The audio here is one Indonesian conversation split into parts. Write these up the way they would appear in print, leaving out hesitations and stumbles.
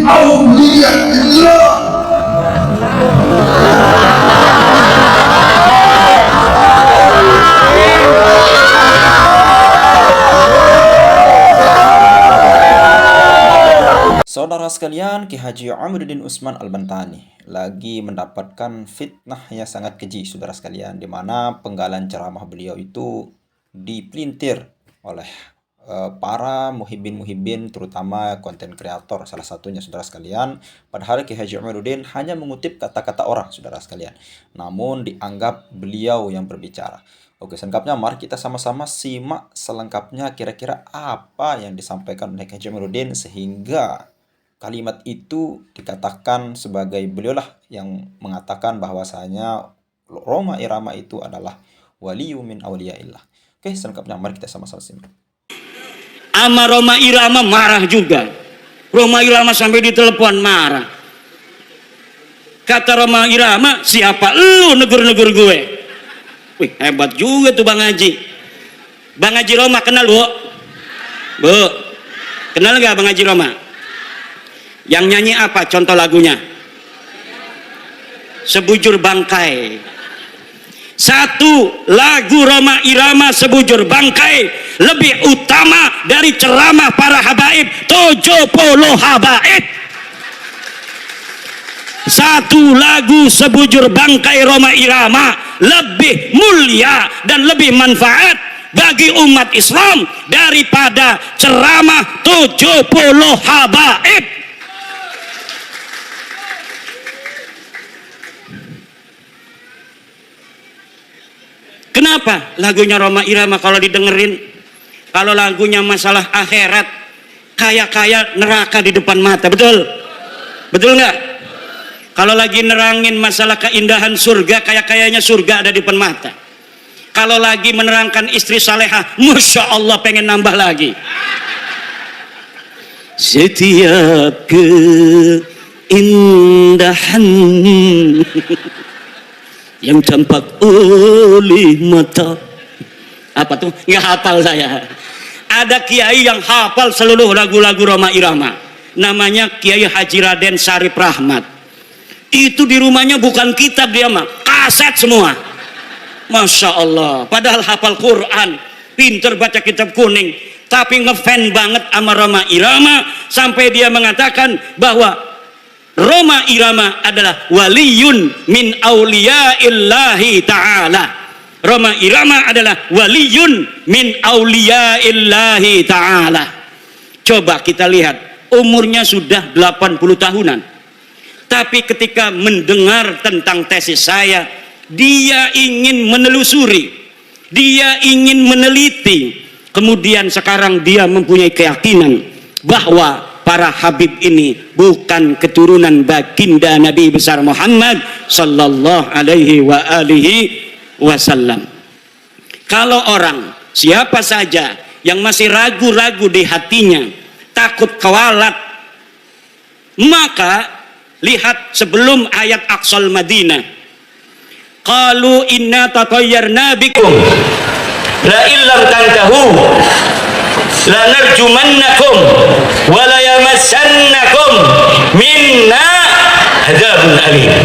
أولياء الله. Saudara sekalian, Ki Haji Amiruddin Utsman Al-Bantani lagi mendapatkan fitnah yang sangat keji, saudara sekalian, di mana penggalan ceramah beliau itu dipelintir oleh para muhibbin-muhibbin, terutama konten kreator salah satunya, saudara sekalian. Padahal Ki Haji Amiruddin hanya mengutip kata-kata orang, saudara sekalian, namun dianggap beliau yang berbicara. Oke, selengkapnya mari kita sama-sama simak selengkapnya kira-kira apa yang disampaikan oleh Ki Haji Amiruddin sehingga kalimat itu dikatakan sebagai beliaulah yang mengatakan bahwasanya Rhoma Irama itu adalah waliyu min auliyaillah. Oke, selengkapnya mari kita sama-sama simak. Ama Rhoma Irama marah juga. Rhoma Irama sampai ditelepon marah. Kata Rhoma Irama, siapa lu negur-negur gue? Wih, hebat juga tuh Bang Haji. Bang Haji Rhoma kenal, Bu? Bu, kenal nggak Bang Haji Rhoma? Yang nyanyi apa contoh lagunya? Sebujur Bangkai. Satu lagu Rhoma Irama Sebujur Bangkai lebih utama dari ceramah para habaib 70 habaib. Satu lagu Sebujur Bangkai Rhoma Irama lebih mulia dan lebih manfaat bagi umat Islam daripada ceramah 70 habaib. Kenapa lagunya Rhoma Irama kalau didengerin, kalau lagunya masalah akhirat, kaya-kaya neraka di depan mata, betul? Betul nggak? Kalau lagi nerangin masalah keindahan surga, kaya-kayanya surga ada di depan mata. Kalau lagi menerangkan istri salehah, Masya Allah pengen nambah lagi. Setiap keindahan yang tampak oleh mata, apa tuh? Nggak hafal saya. Ada kiai yang hafal seluruh lagu-lagu Rhoma Irama, namanya Kiai Haji Raden Syarif Rahmat. Itu di rumahnya bukan kitab, dia mah kaset semua. Masya Allah, padahal hafal Quran, pinter baca kitab kuning, tapi ngefan banget sama Rhoma Irama sampai dia mengatakan bahwa Rhoma Irama adalah waliyun min auliyaillahi ta'ala. Rhoma Irama adalah waliyun min auliyaillahi ta'ala. Coba kita lihat, umurnya sudah 80 tahunan. Tapi ketika mendengar tentang tesis saya, dia ingin menelusuri, dia ingin meneliti. Kemudian sekarang dia mempunyai keyakinan bahwa para habib ini bukan keturunan baginda Nabi besar Muhammad sallallahu alaihi wa alihi wasallam. Kalau orang siapa saja yang masih ragu-ragu di hatinya, takut kewalat, maka lihat sebelum ayat Aqsal Madinah. Qalu inna tatayyarna bikum la illam tantahu la narjumannakum wa la yamassannakum minna adzabun alim.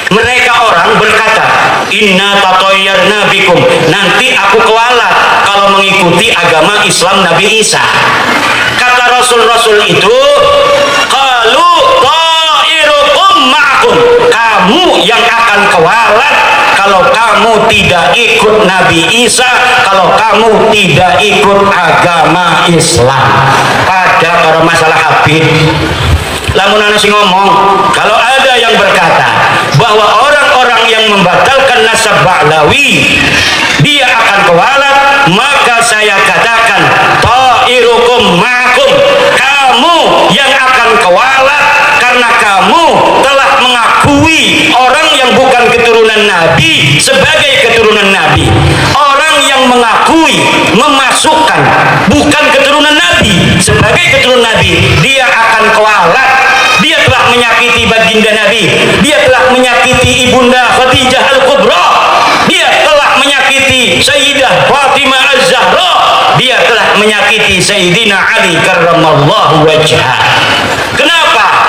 Mereka orang berkata, inna tatayyarna bikum, nanti aku kewalat kalau mengikuti agama Islam Nabi Isa. Kata Rasul-Rasul itu, qalu ta'irukum ma'akum, kamu yang akan kewalat kalau kamu tidak ikut Nabi Isa, kalau kamu tidak ikut agama Islam. Pada para masalah habib, lamun ana sing ngomong, kalau ada yang berkata bahwa orang-orang yang membatalkan nasab Ba'lawi dia akan kewalat, maka saya katakan ta'irukum ma'akum, kamu yang akan kewalat karena kamu telah mengakui orang yang bukan keturunan Nabi sebagai keturunan Nabi. Orang yang mengakui, memasukkan bukan keturunan Nabi sebagai keturunan Nabi, dia akan kewalat. Dia telah menyakiti baginda Nabi, dia telah menyakiti ibunda Khadijah Al-Kubra, dia telah menyakiti Sayyidah Fatimah Az-Zahra, dia telah menyakiti Sayyidina Ali karramallahu wajhah. Kenapa?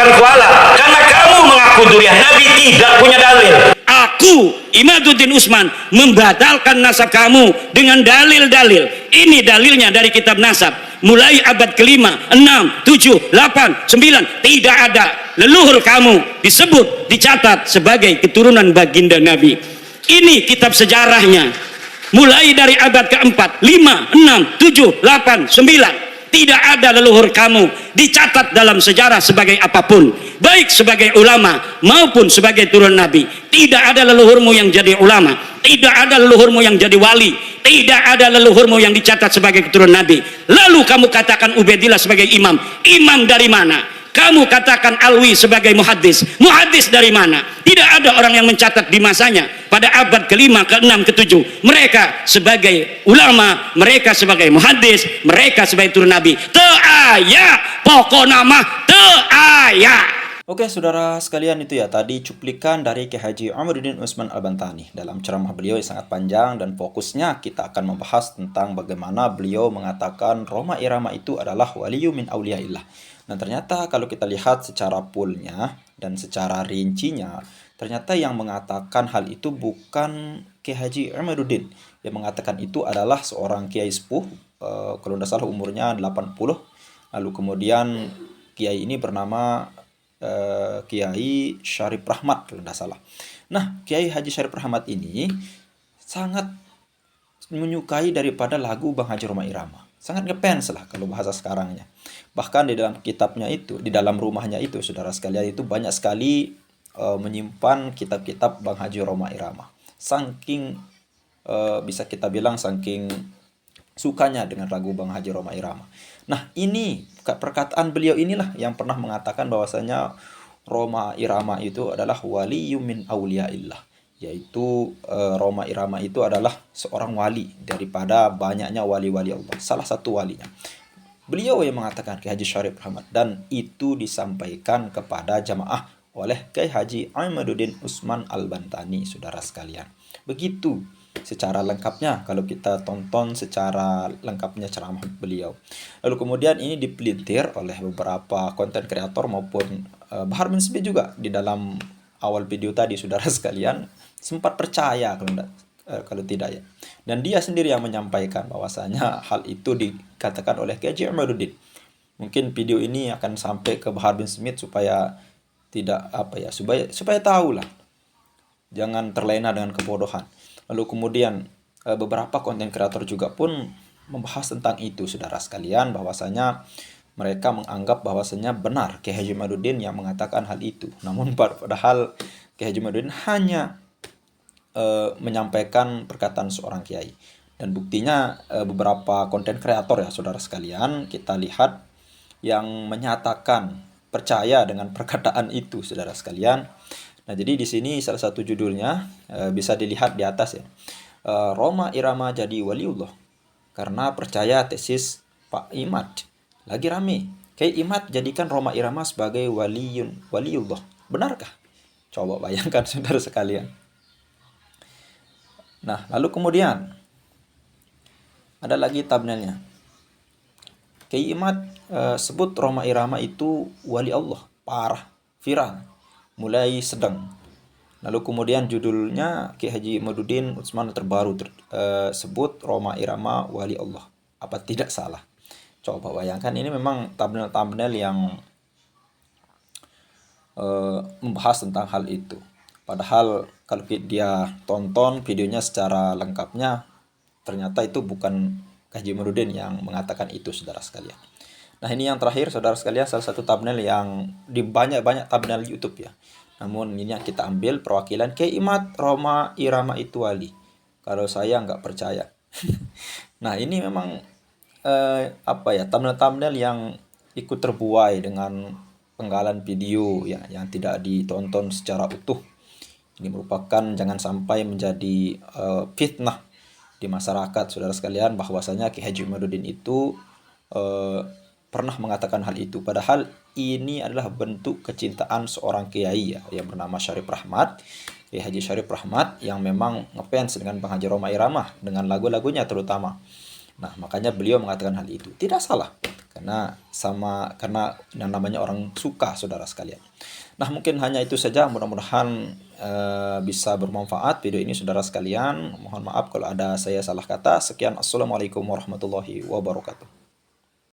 bukan kuala karena kamu mengaku duriah Nabi tidak punya dalil. Aku Imaduddin Usman membatalkan nasab kamu dengan dalil-dalil. Ini dalilnya dari kitab nasab mulai abad ke-5, 6, 7, 8, 9. Tidak ada leluhur kamu disebut, dicatat sebagai keturunan baginda Nabi. Ini kitab sejarahnya mulai dari abad ke-4, 5, 6, 7, 8, 9. Tidak ada leluhur kamu dicatat dalam sejarah sebagai apapun, baik sebagai ulama maupun sebagai turunan Nabi. Tidak ada leluhurmu yang jadi ulama, tidak ada leluhurmu yang jadi wali, tidak ada leluhurmu yang dicatat sebagai keturunan Nabi. Lalu kamu katakan Ubaidillah sebagai imam. Imam dari mana? Kamu katakan Alwi sebagai muhaddis. Muhaddis dari mana? Tidak ada orang yang mencatat di masanya pada abad ke-5, ke-6, ke-7. Mereka sebagai ulama, mereka sebagai muhaddis, mereka sebagai turun Nabi. Te'aya, pokok nama te'aya. Oke saudara sekalian, itu ya tadi cuplikan dari Kiai Haji Amruddin Utsman Al-Bantani. Dalam ceramah beliau yang sangat panjang dan fokusnya kita akan membahas tentang bagaimana beliau mengatakan Roma Irama itu adalah waliyu min auliyaillah. Nah ternyata kalau kita lihat secara poolnya dan secara rincinya, ternyata yang mengatakan hal itu bukan Kiai Haji Amruddin. Yang mengatakan itu adalah seorang kiai sepuh, kalau tidak salah umurnya 80. Lalu kemudian kiai ini bernama Kiai Syarif Rahmat kalau tidak salah. Nah, Kiai Haji Syarif Rahmat ini sangat menyukai daripada lagu Bang Haji Roma Irama. Sangat ngefans lah kalau bahasa sekarangnya. Bahkan di dalam kitabnya itu, di dalam rumahnya itu, saudara sekalian, itu banyak sekali menyimpan kitab-kitab Bang Haji Roma Irama. Saking bisa kita bilang saking sukanya dengan lagu Bang Haji Roma Irama. Nah, ini perkataan beliau inilah yang pernah mengatakan bahwasanya Roma Irama itu adalah waliyyu min auliyaillah, yaitu Roma Irama itu adalah seorang wali daripada banyaknya wali-wali Allah, salah satu walinya. Beliau yang mengatakan Kiai Haji Syarif Rahmat, dan itu disampaikan kepada jamaah oleh Kiai Haji Imaduddin Utsman Al-Bantani, saudara sekalian. Begitu secara lengkapnya kalau kita tonton secara lengkapnya ceramah beliau. Lalu kemudian ini dipelintir oleh beberapa konten kreator maupun Bahar bin Smith juga di dalam awal video tadi, saudara sekalian, sempat percaya kalau tidak ya. Dan dia sendiri yang menyampaikan bahwasanya hal itu dikatakan oleh Kiai Haji Imaduddin. Mungkin video ini akan sampai ke Bahar bin Smith supaya tidak supaya tahu lah. Jangan terlena dengan kebodohan. Lalu kemudian beberapa konten kreator juga pun membahas tentang itu, saudara sekalian, bahwasanya mereka menganggap bahwasanya benar Kiai Haji Imaduddin yang mengatakan hal itu. Namun padahal Kiai Haji Imaduddin hanya menyampaikan perkataan seorang kiai. Dan buktinya beberapa konten kreator ya, saudara sekalian, kita lihat yang menyatakan percaya dengan perkataan itu, saudara sekalian. Nah, jadi di sini salah satu judulnya bisa dilihat di atas ya. Roma Irama jadi waliullah karena percaya tesis Pak Imad. Lagi rame. Kiai Imad jadikan Roma Irama sebagai waliullah. Benarkah? Coba bayangkan saudara sekalian. Nah, lalu kemudian ada lagi thumbnailnya. Kiai Imad sebut Roma Irama itu wali Allah, parah, viral, mulai sedang. Lalu kemudian judulnya Kiai Haji Imaduddin Utsman terbaru sebut Roma Irama wali Allah. Apa tidak salah? Coba bayangkan, ini memang thumbnail yang membahas tentang hal itu. Padahal kalau dia tonton videonya secara lengkapnya, ternyata itu bukan Kiai Haji Imaduddin yang mengatakan itu, saudara sekalian. Nah, ini yang terakhir, saudara sekalian, salah satu thumbnail yang di banyak-banyak thumbnail YouTube ya. Namun ini yang kita ambil perwakilan Kiai Imad, Roma Irama itu wali. Kalau saya nggak percaya. Nah, ini memang thumbnail-thumbnail yang ikut terbuai dengan penggalan video ya, yang tidak ditonton secara utuh. Ini merupakan jangan sampai menjadi fitnah di masyarakat, saudara sekalian, bahwasanya Kiai Haji Imaduddin itu pernah mengatakan hal itu. Padahal ini adalah bentuk kecintaan seorang kiai ya, yang bernama Syarif Rahmat, Kiai Haji Syarif Rahmat, yang memang ngefans dengan Bang Haji Roma Irama dengan lagu-lagunya terutama. Nah, makanya beliau mengatakan hal itu. Tidak salah, karena yang namanya orang suka, saudara sekalian. Nah, mungkin hanya itu saja. Mudah-mudahan bisa bermanfaat video ini, saudara sekalian. Mohon maaf kalau ada saya salah kata. Sekian, assalamualaikum warahmatullahi wabarakatuh.